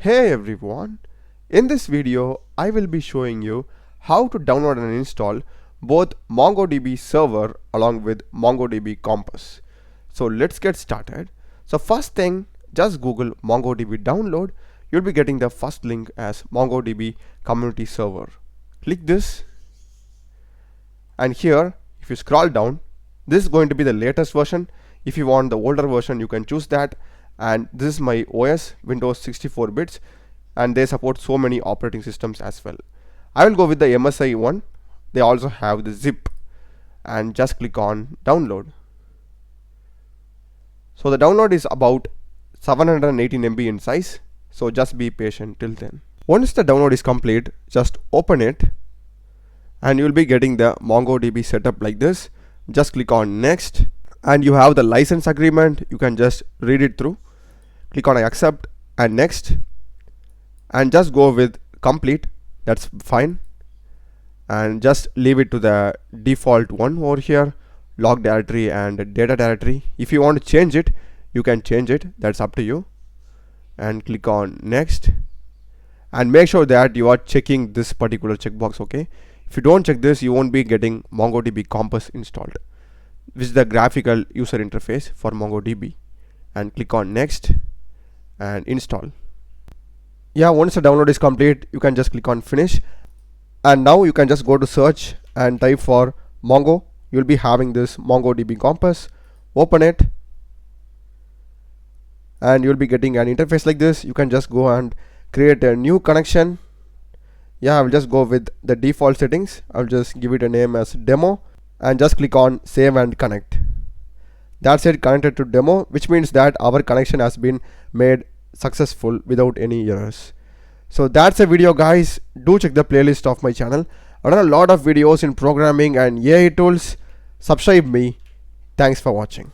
Hey everyone, in this video I will be showing you how to download and install both MongoDB server along with MongoDB Compass. So let's get started. So first thing, just Google MongoDB download. You'll be getting the first link as MongoDB community server. Click this, and here if you scroll down, this is going to be the latest version. If you want the older version, you can choose that. And this is my OS, Windows 64 bits, and they support so many operating systems as well. I will go with the MSI one. They also have the zip, and just click on download. So the download is about 718 MB in size, so just be patient till then. Once the download is complete, just open it and you will be getting the MongoDB setup like this. Just click on next, and you have the license agreement. You can just read it through. Click on I accept and next, and just go with complete. That's fine, and just leave it to the default one over here, log directory and data directory. If you want to change it, you can change it. That's up to you. And click on next, and make sure that you are checking this particular checkbox. Okay, if you don't check this, you won't be getting MongoDB Compass installed, which is the graphical user interface for MongoDB. And click on next and install. Yeah, once the download is complete, you can just click on finish, and now you can just go to search and type for Mongo. You'll be having this MongoDB Compass. Open it, and you'll be getting an interface like this. You can just go and create a new connection. Yeah, I will just go with the default settings. I'll just give it a name as demo, and just click on save and connect. That's it, connected to demo, which means that our connection has been made successful without any errors. So that's a video, guys. Do check the playlist of my channel. I've done a lot of videos in programming and AI tools. Subscribe me. Thanks for watching.